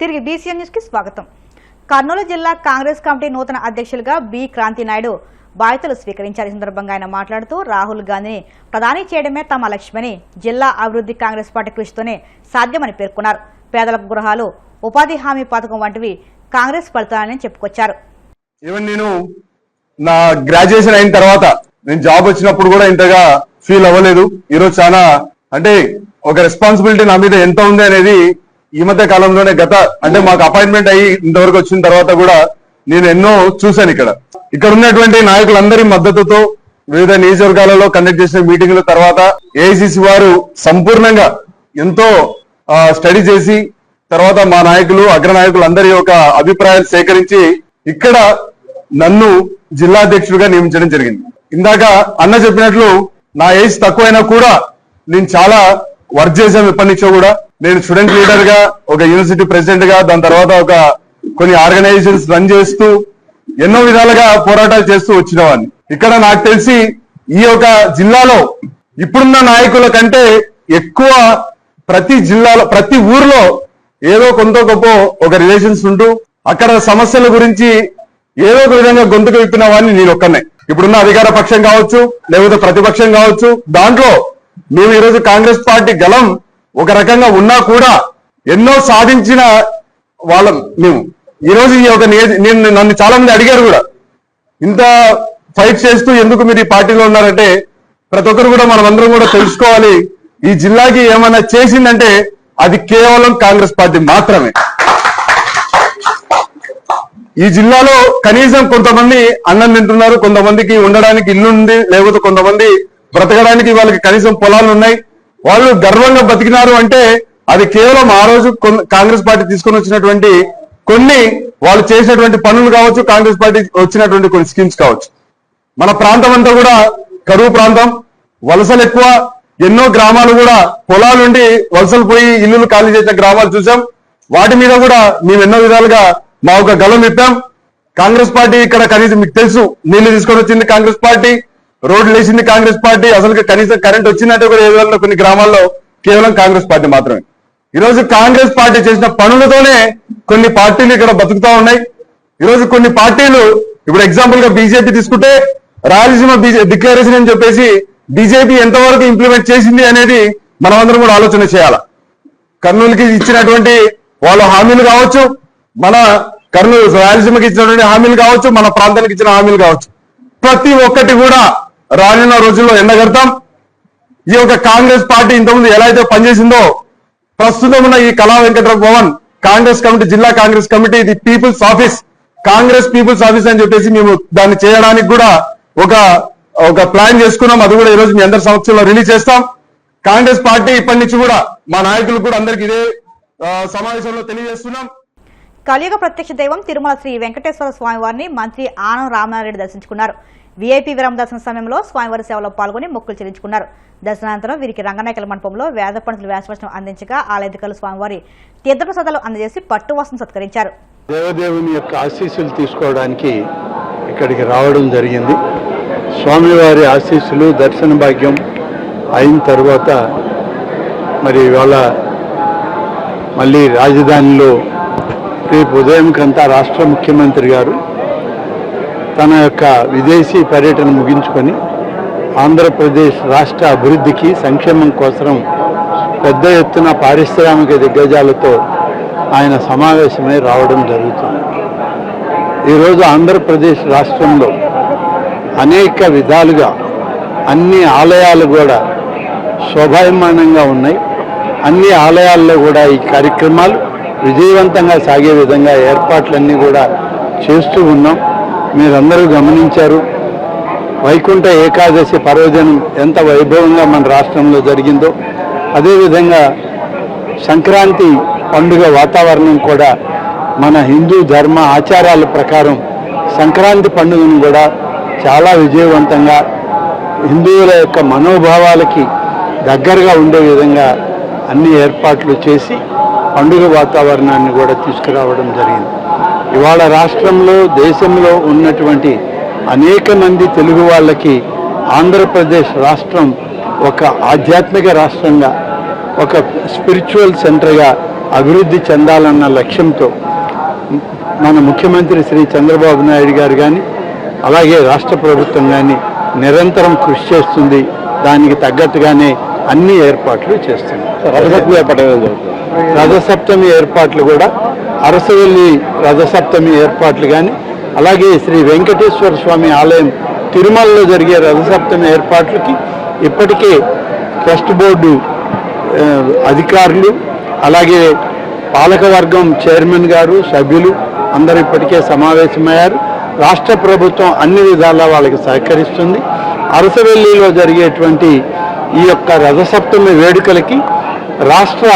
తిరిగి BCN news కి స్వాగతం. కర్నూలు జిల్లా కాంగ్రెస్ కమిటీ నూతన అధ్యక్షులుగా బి క్రాంతి నాయుడు బాధ్యతలు స్వీకరించారు. ఈ సందర్భంగా ఆయన మాట్లాడుతూ రాహుల్ గాంధీని ప్రధాని చేయడమే తమ లక్ష్యమని, జిల్లా అభివృద్ధి కాంగ్రెస్ పార్టీ కృషితోనే సాధ్యమని పేర్కొన్నారు. పేదలకు గృహాలు, ఉపాధి హామీ పథకం వంటివి కాంగ్రెస్ ఫలితాలని చెప్పుకొచ్చారు. నేను నా గ్రాడ్యుయేషన్ అయిన తర్వాత నేను జాబ్ వచ్చినప్పుడు కూడా ఇంతగా ఫీల్ అవ్వలేదు. ఈరోజు చాలా అంటే ఒక రెస్పాన్సిబిలిటీ నా మీద ఎంత ఉంది అనేది ఈ మధ్య కాలంలోనే మాకు అపాయింట్మెంట్ అయ్యి ఇంతవరకు వచ్చిన తర్వాత కూడా నేను ఎన్నో చూశాను. ఇక్కడ ఉన్నటువంటి నాయకులందరి మద్దతుతో వివిధ నియోజకవర్గాలలో కండక్ట్ చేసిన మీటింగ్ల తర్వాత ఏఐసిసి వారు సంపూర్ణంగా ఎంతో స్టడీ చేసి తర్వాత మా నాయకులు అగ్రనాయకులు అందరి యొక్క అభిప్రాయాలు సేకరించి ఇక్కడ నన్ను జిల్లా అధ్యక్షుడిగా నియమించడం జరిగింది. ఇందాక అన్న చెప్పినట్లు నా ఏజ్ తక్కువైనా కూడా నేను చాలా వర్క్ చేశాను. ఎప్పటి నుంచో కూడా నేను స్టూడెంట్ లీడర్ గా, ఒక యూనివర్సిటీ ప్రెసిడెంట్ గా, దాని తర్వాత ఒక కొన్ని ఆర్గనైజేషన్స్ రన్ చేస్తూ ఎన్నో విధాలుగా పోరాటాలు చేస్తూ వచ్చిన వాడిని. ఇక్కడ నాకు తెలిసి ఈ యొక్క జిల్లాలో ఇప్పుడున్న నాయకుల కంటే ఎక్కువ ప్రతి జిల్లాలో ప్రతి ఊర్లో ఏదో కొంత గొప్ప ఒక రిలేషన్స్ ఉంటూ అక్కడ సమస్యల గురించి ఏదో ఒక విధంగా గొంతుకు విప్పిన వాడిని నేను ఒక్కనే. ఇప్పుడున్న అధికార పక్షం కావచ్చు, లేకపోతే ప్రతిపక్షం కావచ్చు, దాంట్లో మేము ఈరోజు కాంగ్రెస్ పార్టీ గలం ఒక రకంగా ఉన్నా కూడా ఎన్నో సాధించిన వాళ్ళం మేము. ఈరోజు ఈ యొక్క నన్ను చాలా మంది అడిగారు కూడా, ఇంత ఫైట్ చేస్తూ ఎందుకు మీరు ఈ పార్టీలో ఉన్నారంటే ప్రతి ఒక్కరు కూడా మనమందరం కూడా తెలుసుకోవాలి, ఈ జిల్లాకి ఏమైనా చేసిందంటే అది కేవలం కాంగ్రెస్ పార్టీ మాత్రమే. ఈ జిల్లాలో కనీసం కొంతమంది అన్నం తింటున్నారు, కొంతమందికి ఉండడానికి ఇల్లు ఉంది, లేకపోతే కొంతమంది బ్రతకడానికి వాళ్ళకి కనీసం పొలాలు ఉన్నాయి, వాళ్ళు గర్వంగా బతికినారు అంటే అది కేవలం ఆ రోజు కాంగ్రెస్ పార్టీ తీసుకొని వచ్చినటువంటి కొన్ని వాళ్ళు చేసినటువంటి పనులు కావచ్చు, కాంగ్రెస్ పార్టీ వచ్చినటువంటి కొన్ని స్కీమ్స్ కావచ్చు. మన ప్రాంతం అంతా కూడా కరువు ప్రాంతం, వలసలు ఎక్కువ, ఎన్నో గ్రామాలు కూడా పొలాలుండి వలసలు పోయి ఇల్లులు ఖాళీ చేసిన గ్రామాలు చూసాం. వాటి మీద కూడా మేము ఎన్నో విధాలుగా మా ఒక గలం ఇప్పాం. కాంగ్రెస్ పార్టీ ఇక్కడ కనీసం మీకు తెలుసు, నీళ్లు తీసుకొని వచ్చింది కాంగ్రెస్ పార్టీ, రోడ్లు వేసింది కాంగ్రెస్ పార్టీ, అసలు కనీసం కరెంట్ వచ్చిందంటే కూడా ఏదో కొన్ని గ్రామాల్లో కేవలం కాంగ్రెస్ పార్టీ మాత్రమే. ఈరోజు కాంగ్రెస్ పార్టీ చేసిన పనులతోనే కొన్ని పార్టీలు ఇక్కడ బతుకుతా ఉన్నాయి. ఈరోజు కొన్ని పార్టీలు, ఇప్పుడు ఎగ్జాంపుల్ గా బీజేపీ తీసుకుంటే రాయలసీమ డిక్లరేషన్ అని చెప్పేసి బీజేపీ ఎంతవరకు ఇంప్లిమెంట్ చేసింది అనేది మనమందరం కూడా ఆలోచన చేయాలి. కర్నూలుకి ఇచ్చినటువంటి వాళ్ళ హామీలు కావచ్చు, మన కర్నూలు రాయలసీమకి ఇచ్చినటువంటి హామీలు కావచ్చు, మన ప్రాంతానికి ఇచ్చిన హామీలు కావచ్చు, ప్రతి ఒక్కటి కూడా రానున్న రోజుల్లో ఎండగడతాం. ఈ యొక్క కాంగ్రెస్ పార్టీ ఇంతకుముందు ఎలా అయితే పనిచేసిందో, ప్రస్తుతం ఉన్న ఈ కళా వెంకటరావు భవన్ కాంగ్రెస్ కమిటీ, జిల్లా కాంగ్రెస్ కమిటీ, ఇది people's office, Congress people's office అని చెప్పేసి మేము దాన్ని చేయడానికి కూడా ఒక ప్లాన్ చేసుకున్నాం. అది కూడా ఈరోజు మీ అందరి సమక్షంలో రిలీజ్ చేస్తాం. కాంగ్రెస్ పార్టీ ఇప్పటి నుంచి కూడా మా నాయకులు కూడా అందరికి ఇదే సమావేశంలో తెలియజేస్తున్నాం. కలియుగ ప్రత్యక్ష దైవం తిరుమల శ్రీ వెంకటేశ్వర స్వామివారిని మంత్రి ఆనం రామనారాయణ దర్శించుకున్నారు. వీఐపీ విరామ దర్శన సమయంలో స్వామివారి సేవలో పాల్గొని మొక్కులు చెల్లించుకున్నారు. దర్శనానంతరం వీరికి రంగనాయకుల మండపంలో వేద పండితులు వ్యాసవచనం అందించగా ఆలయాధికారులు స్వామివారి తీర్థప్రసాదాలు అందజేసి పట్టు వస్త్రం సత్కరించారు. దేవదేవుని యొక్క ఆశీస్సులు తీసుకోవడానికి ఇక్కడికి రావడం జరిగింది. స్వామివారి ఆశీస్సులు, దర్శన భాగ్యం అయిన తర్వాత మరి ఇవాళ మళ్ళీ రాజధానిలో రేపు ఉదయంకంతా రాష్ట్ర ముఖ్యమంత్రి గారు తన యొక్క విదేశీ పర్యటన ముగించుకొని ఆంధ్రప్రదేశ్ రాష్ట్ర అభివృద్ధికి, సంక్షేమం కోసం పెద్ద ఎత్తున పారిశ్రామిక దిగ్గజాలతో ఆయన సమావేశమై రావడం జరుగుతుంది. ఈరోజు ఆంధ్రప్రదేశ్ రాష్ట్రంలో అనేక విధాలుగా అన్ని ఆలయాలు కూడా శోభాయమానంగా ఉన్నాయి. అన్ని ఆలయాల్లో కూడా ఈ కార్యక్రమాలు విజయవంతంగా సాగే విధంగా ఏర్పాట్లన్నీ కూడా చేస్తూ ఉన్నాం. మీరందరూ గమనించారు, వైకుంఠ ఏకాదశి పర్వదినం ఎంత వైభవంగా మన రాష్ట్రంలో జరిగిందో, అదేవిధంగా సంక్రాంతి పండుగ వాతావరణం కూడా మన హిందూ ధర్మ ఆచారాల ప్రకారం సంక్రాంతి పండుగను కూడా చాలా విజయవంతంగా హిందువుల యొక్క మనోభావాలకి దగ్గరగా ఉండే విధంగా అన్ని ఏర్పాట్లు చేసి పండుగ వాతావరణాన్ని కూడా తీసుకురావడం జరిగింది. ఇవాళ రాష్ట్రంలో, దేశంలో ఉన్నటువంటి అనేక మంది తెలుగు వాళ్ళకి ఆంధ్రప్రదేశ్ రాష్ట్రం ఒక ఆధ్యాత్మిక రాష్ట్రంగా, ఒక స్పిరిచువల్ సెంటర్గా అభివృద్ధి చెందాలన్న లక్ష్యంతో మన ముఖ్యమంత్రి శ్రీ చంద్రబాబు నాయుడు గారు కానీ అలాగే రాష్ట్ర ప్రభుత్వం కానీ నిరంతరం కృషి చేస్తుంది. దానికి తగ్గట్టుగానే అన్ని ఏర్పాట్లు చేస్తుంది. రథసప్తమి ఏర్పాట్లు కూడా అరసవెల్లి రథసప్తమి ఏర్పాట్లు కానీ అలాగే శ్రీ వెంకటేశ్వర స్వామి ఆలయం తిరుమలలో జరిగే రథసప్తమి ఏర్పాట్లకి ఇప్పటికే ట్రస్ట్ బోర్డు అధికారులు అలాగే పాలకవర్గం చైర్మన్ గారు సభ్యులు అందరూ ఇప్పటికే సమావేశమయ్యారు. రాష్ట్ర ప్రభుత్వం అన్ని విధాలా వాళ్ళకి సహకరిస్తుంది. అరసవెల్లిలో జరిగేటువంటి ఈ యొక్క రథసప్తమి వేడుకలకి రాష్ట్ర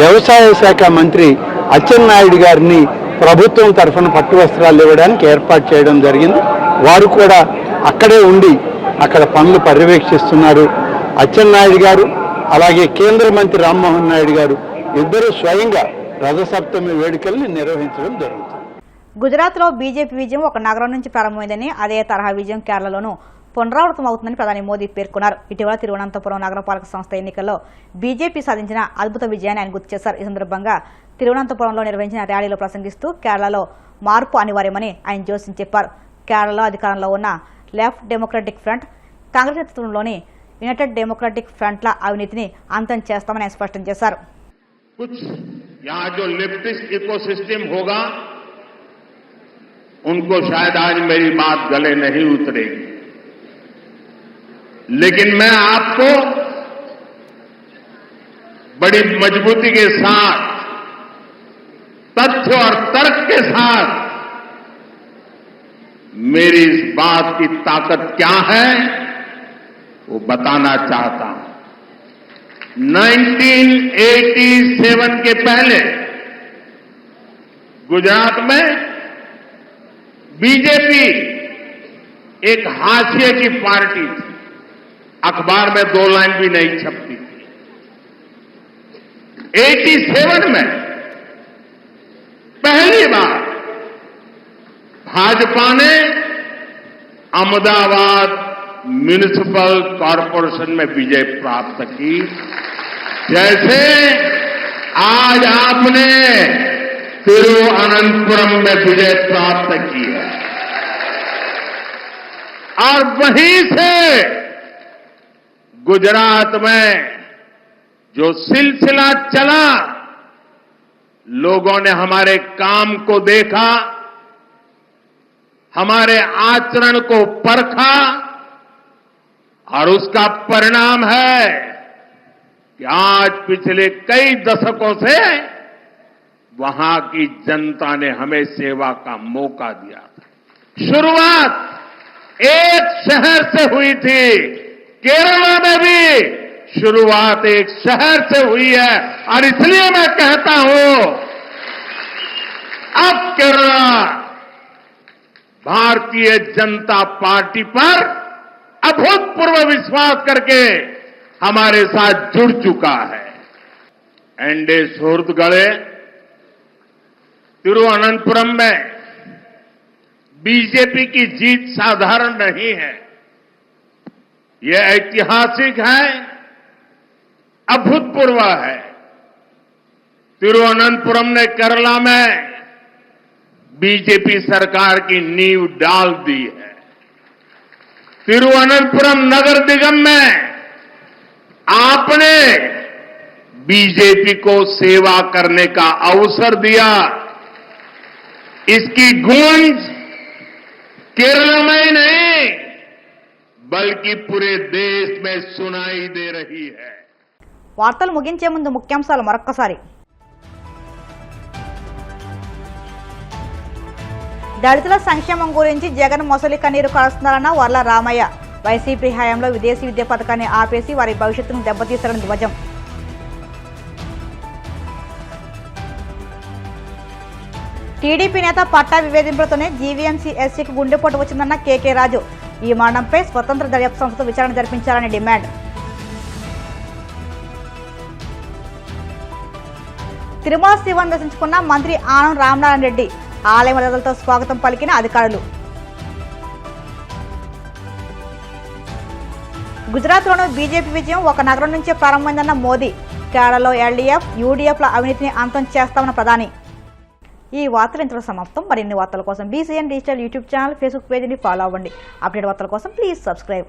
వ్యవసాయ శాఖ మంత్రి అచ్చెన్నాయుడు గారిని ప్రభుత్వం తరఫున పట్టు వస్త్రాలు ఇవ్వడానికి ఏర్పాటు చేయడం జరిగింది. వారు కూడా అక్కడే ఉండి అక్కడ పనులు పర్యవేక్షిస్తున్నారు. అచ్చెన్నాయుడు గారు అలాగే కేంద్ర మంత్రి రామ్మోహన్ నాయుడు గారు ఇద్దరు స్వయంగా రథసప్తమి వేడుకల్ని నిర్వహించడం జరుగుతుంది. గుజరాత్లో బీజేపీ విజయం ఒక నగరం నుంచి ప్రారంభమైందని అదే తరహా విజయం కేరళలోనూ పునరావృతం అవుతుందని ప్రధాని మోదీ పేర్కొన్నారు. ఇటీవల తిరువనంతపురం నగరపాలక సంస్థ ఎన్నికల్లో బీజేపీ సాధించిన అద్భుత విజయాన్ని ఆయన గుర్తు చేశారు. ఈ సందర్భంగా తిరువనంతపురంలో నిర్వహించిన ర్యాలీలో ప్రసంగిస్తూ కేరళలో మార్పు అనివార్యమని ఆయన జోస్యం చెప్పారు. కేరళలో అధికారంలో ఉన్న లెఫ్ట్ డెమోక్రటిక్ ఫ్రంట్, కాంగ్రెస్ నేతృత్వంలోని యునైటెడ్ డెమోక్రటిక్ ఫ్రంట్ల అవినీతిని అంతం చేస్తామని ఆయన స్పష్టం చేశారు. यहाँ जो लेफ्टिस्ट इकोसिस्टम होगा उनको शायद आज मेरी बात गले नहीं उतरेगी, लेकिन मैं आपको बड़ी मजबूती के साथ तथ्य और तर्क के साथ मेरी इस बात की ताकत क्या है वो बताना चाहता हूं. 1987 के पहले गुजरात में बीजेपी एक हाशिए की पार्टी थी. अखबार में 2 लाइन भी नहीं छपती थी. 87 में पहली बार भाजपा ने अहमदाबाद म्युनिसिपल कॉरपोरेशन में विजय प्राप्त की, जैसे आज आपने तिरुवनंतपुरम में विजय प्राप्त की है. और वहीं से गुजरात में जो सिलसिला चला, लोगों ने हमारे काम को देखा, हमारे आचरण को परखा और उसका परिणाम है कि आज पिछले कई दशकों से वहां की जनता ने हमें सेवा का मौका दिया था. शुरुआत एक शहर से हुई थी. केरल में भी शुरुआत एक शहर से हुई है और इसलिए मैं कहता हूं अब केरल भारतीय जनता पार्टी पर अभूतपूर्व विश्वास करके हमारे साथ जुड़ चुका है. एनडे सुहृदगढ़े तिरुवनंतपुरम में बीजेपी की जीत साधारण नहीं है. यह ऐतिहासिक है, अभूतपूर्व है. तिरुवनंतपुरम ने केरला में बीजेपी सरकार की नींव डाल दी है. तिरुवनंतपुरम नगर निगम में आपने बीजेपी को सेवा करने का अवसर दिया. इसकी गूंज केरल में ही नहीं बल्कि पूरे देश में सुनाई दे रही है. వార్తలు ముగించే ముందు ముఖ్యాంశాలు మరొక్కసారి. దళితుల సంక్షేమం గురించి జగన్ మొసలి కన్నీరు కారుస్తున్నారన్న వర్ల రామయ్య. వైసీపీ హయాంలో విదేశీ విద్య పథకాన్ని ఆపేసి వారి భవిష్యత్తును దెబ్బతీశారని ధ్వజం. టీడీపీ నేత పట్టా వివేదింపులతోనే జీవీఎంసీ ఎస్సీకి గుండెపోటు వచ్చిందన్న కేకే రాజు. ఈ మరణంపై స్వతంత్ర దర్యాప్తు సంస్థతో విచారణ జరిపించాలని డిమాండ్. తిరుమల శివను దర్శించుకున్న మంత్రి ఆనం రామనారాయణ రెడ్డి. ఆలయ మర్యాదలతో స్వాగతం పలికిన అధికారులు. గుజరాత్లోనూ బీజేపీ విజయం ఒక నగరం నుంచే ప్రారంభమైందన్న మోదీ. కేరళలో ఎల్డీఎఫ్ యూడీఎఫ్ల అవినీతిని అంతం చేస్తామన్న ప్రధాని. ఈ వార్తలు ఇంతలో సమాప్తం. మరిన్ని వార్తల కోసం BCN digital YouTube channel, Facebook పేజీని ఫాలో అవ్వండి. అప్డేట్ వార్తల కోసం ప్లీజ్ సబ్స్క్రైబ్.